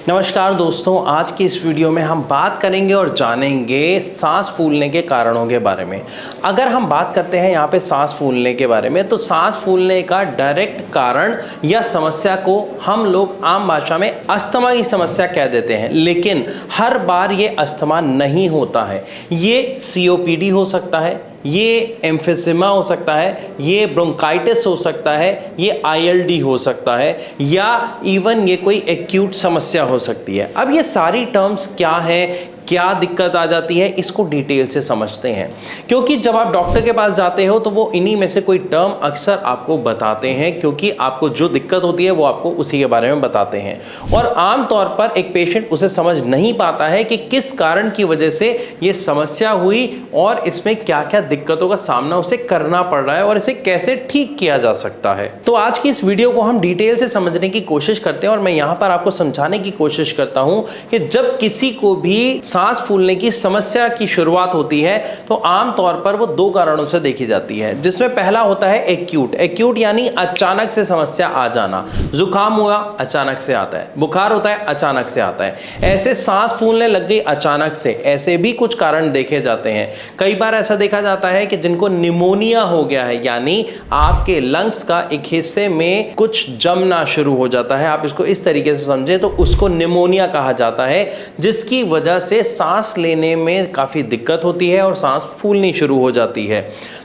नमस्कार दोस्तों, आज की इस वीडियो में हम बात करेंगे और जानेंगे सांस फूलने के कारणों के बारे में। अगर हम बात करते हैं यहाँ पे सांस फूलने के बारे में, तो सांस फूलने का डायरेक्ट कारण या समस्या को हम लोग आम भाषा में अस्थमा की समस्या कह देते हैं, लेकिन हर बार ये अस्थमा नहीं होता है। ये COPD हो सकता है, ये एम्फिसिमा हो सकता है, ये ब्रोंकाइटिस हो सकता है, ये ILD हो सकता है, या इवन ये कोई एक्यूट समस्या हो सकती है। अब ये सारी टर्म्स क्या हैं, क्या दिक्कत आ जाती है, इसको डिटेल से समझते हैं, क्योंकि जब आप डॉक्टर के पास जाते हो तो वो इन्हीं में से कोई टर्म अक्सर आपको बताते हैं, क्योंकि आपको जो दिक्कत होती है वो आपको उसी के बारे में बताते हैं। और आमतौर पर एक पेशेंट उसे समझ नहीं पाता है कि किस कारण की वजह से ये समस्या हुई और इसमें क्या क्या दिक्कतों का सामना उसे करना पड़ रहा है और इसे कैसे ठीक किया जा सकता है। तो आज की इस वीडियो को हम डिटेल से समझने की कोशिश करते हैं और मैं यहाँ पर आपको समझाने की कोशिश करता हूँ कि जब किसी को भी सांस फूलने की समस्या की शुरुआत होती है तो आमतौर पर वो दो कारणों से देखी जाती है, जिसमें पहला होता है एक्यूट यानी अचानक से समस्या आ जाना। जुकाम हुआ, अचानक से आता है। बुखार होता है, अचानक से आता है। ऐसे सांस फूलने लग गई अचानक से, ऐसे भी कुछ कारण देखे जाते हैं। कई बार ऐसा देखा जाता है कि जिनको निमोनिया हो गया है, यानी आपके लंग्स का एक हिस्से में कुछ जमना शुरू हो जाता है, आप इसको इस तरीके से समझे तो उसको निमोनिया कहा जाता है, जिसकी वजह से सांस लेने में काफी दिक्कत होती है और सांस फूलनी शुरू हो जाती है।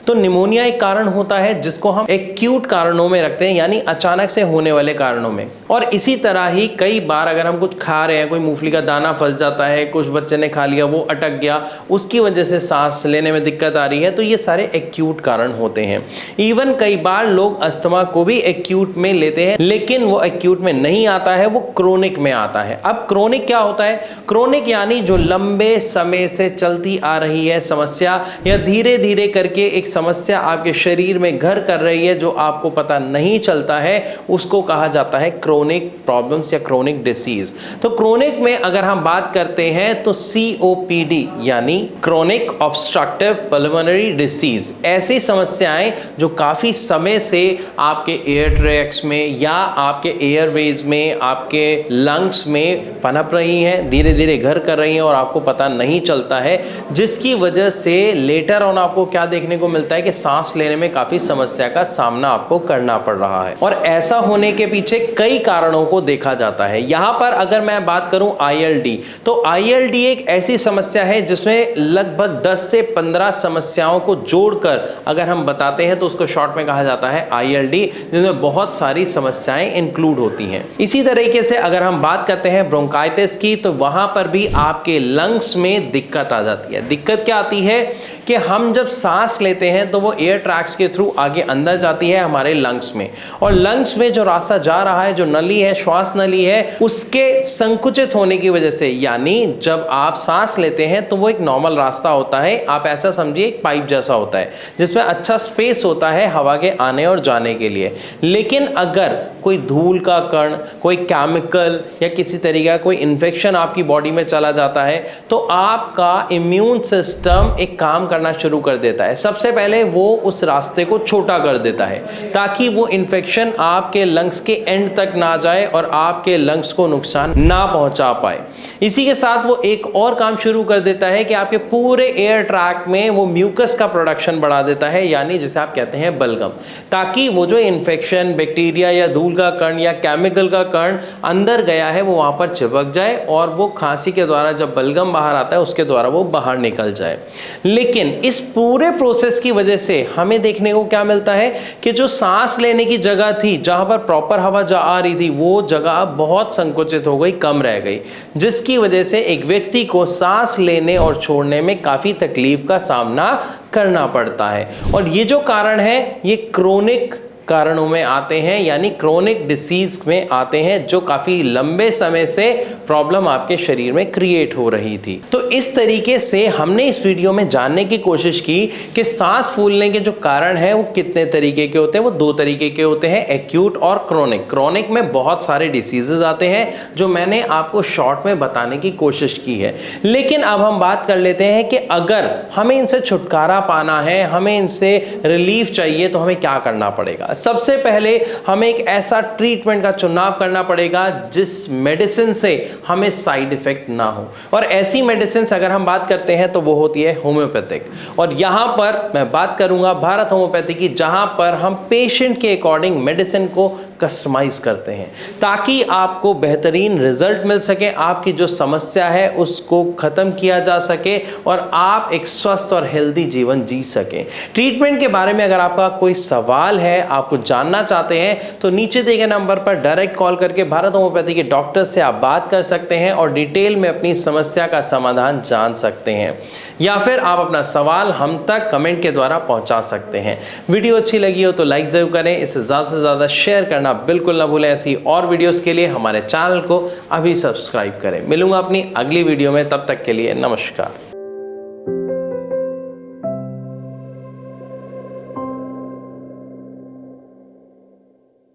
तो निमोनिया एक कारण होता है जिसको हम एक्यूट कारणों में रखते हैं, यानी अचानक से होने वाले कारणों में। और इसी तरह ही कई बार अगर हम कुछ खा रहे हैं, कोई मूंगफली का दाना फंस जाता है, कुछ बच्चे ने खा लिया वो अटक गया, उसकी वजह से सांस लेने में दिक्कत आ रही है, तो ये सारे एक्यूट कारण होते हैं। इवन कई बार लोग अस्थमा को भी एक्यूट में लेते हैं, लेकिन वो एक्यूट में नहीं आता है, वो क्रोनिक में आता है। अब क्रोनिक क्या होता है? क्रोनिक यानी जो लंबे समय से चलती आ रही है समस्या, या धीरे धीरे करके एक समस्या आपके शरीर में घर कर रही है जो आपको पता नहीं चलता है, उसको कहा जाता है क्रोनिक प्रॉब्लम्स या क्रोनिक डिसीज। तो क्रोनिक में अगर हम बात करते हैं तो COPD यानी क्रोनिक ऑब्स्ट्रक्टिव पल्मोनरी डिसीज, ऐसी समस्याएं जो काफी समय से आपके एयर ट्रैक्स में या आपके एयरवेज में, आपके लंग्स में पनप रही हैं, धीरे धीरे घर कर रही हैं और आपको पता नहीं चलता है, जिसकी वजह से लेटर ऑन आपको क्या देखने को मिलता है कि सांस लेने में काफी समस्या का सामना आपको करना पड़ रहा है। और ऐसा होने के पीछे कई कारणों को देखा जाता है। यहां पर अगर मैं बात करूं ILD, तो ILD एक ऐसी समस्या है जिसमें लगभग 10 से 15 समस्याओं को जोड़कर अगर हम बताते हैं तो उसको शॉर्ट में कहा जाता है ILD, जिसमें बहुत सारी समस्याएं इंक्लूड होती हैं। इसी तरीके से अगर हम बात करते हैं ब्रोंकाइटिस की, तो वहां पर भी आपके लंग्स में दिक्कत आ जाती है। दिक्कत क्या आती है कि हम जब सांस लेते हैं तो वो एयर ट्रैक्स के थ्रू आगे अंदर जाती है हमारे लंग्स में, और लंग्स में जो रास्ता जा रहा है, जो नली है, श्वास नली है, उसके संकुचित होने की वजह से, यानी जब आप सांस लेते हैं तो वो एक नॉर्मल रास्ता होता है, आप ऐसा समझिए एक पाइप जैसा होता है जिसमें अच्छा स्पेस होता है हवा के आने और जाने के लिए। लेकिन अगर कोई धूल का कण, कोई केमिकल या किसी तरीके का कोई इन्फेक्शन आपकी बॉडी में चला जाता है तो आपका इम्यून सिस्टम एक काम करना शुरू कर देता है। सबसे पहले वो उस रास्ते को छोटा कर देता है ताकि वो इन्फेक्शन आपके लंग्स के एंड तक ना जाए और आपके लंग्स को नुकसान ना पहुंचा पाए। इसी के साथ वो एक और काम शुरू कर देता है कि आपके पूरे एयर ट्रैक में वो म्यूकस का प्रोडक्शन बढ़ा देता है, यानी जिसे आप कहते हैं बलगम, ताकि वो जो इन्फेक्शन, बैक्टीरिया या धूल का कण या केमिकल का कण अंदर गया है वो वहां पर चिपक जाए और वो खांसी के द्वारा जब बलगम बाहर आता है उसके द्वारा वो बाहर निकल जाए। लेकिन इस पूरे प्रोसेस की वजह से हमें देखने को क्या मिलता है कि जो सांस लेने की जगह थी, जहां पर प्रॉपर हवा जा आ रही थी, वो जगह बहुत संकुचित हो गई, कम रह गई, जिसकी वजह से एक व्यक्ति को सांस लेने और छोड़ने में काफी तकलीफ का सामना करना पड़ता है। और ये जो कारण है ये क्रोनिक कारणों में आते हैं, यानी क्रोनिक डिसीज में आते हैं, जो काफी लंबे समय से प्रॉब्लम आपके शरीर में क्रिएट हो रही थी। तो इस तरीके से हमने इस वीडियो में जानने की कोशिश की कि सांस फूलने के जो कारण हैं वो कितने तरीके के होते हैं। वो दो तरीके के होते हैं, एक्यूट और क्रोनिक। क्रोनिक में बहुत सारे डिसीजेज आते हैं जो मैंने आपको शॉर्ट में बताने की कोशिश की है। लेकिन अब हम बात कर लेते हैं कि अगर हमें इनसे छुटकारा पाना है, हमें इनसे रिलीफ चाहिए, तो हमें क्या करना पड़ेगा। सबसे पहले हमें एक ऐसा ट्रीटमेंट का चुनाव करना पड़ेगा जिस मेडिसिन से हमें साइड इफेक्ट ना हो, और ऐसी मेडिसिन अगर हम बात करते हैं तो वो होती है होम्योपैथिक। और यहां पर मैं बात करूंगा भारत होम्योपैथी की, जहां पर हम पेशेंट के अकॉर्डिंग मेडिसिन को कस्टमाइज करते हैं ताकि आपको बेहतरीन रिजल्ट मिल सके, आपकी जो समस्या है उसको खत्म किया जा सके और आप एक स्वस्थ और हेल्दी जीवन जी सकें। ट्रीटमेंट के बारे में अगर आपका कोई सवाल है, आपको जानना चाहते हैं, तो नीचे दिए गए नंबर पर डायरेक्ट कॉल करके भारत होम्योपैथी के डॉक्टर से आप बात कर सकते हैं और डिटेल में अपनी समस्या का समाधान जान सकते हैं, या फिर आप अपना सवाल हम तक कमेंट के द्वारा पहुंचा सकते हैं। वीडियो अच्छी लगी हो तो लाइक जरूर करें, इसे ज़्यादा से ज़्यादा शेयर करना बिल्कुल ना भूलें। ऐसी और वीडियोस के लिए हमारे चैनल को अभी सब्सक्राइब करें। मिलूंगा अपनी अगली वीडियो में, तब तक के लिए नमस्कार।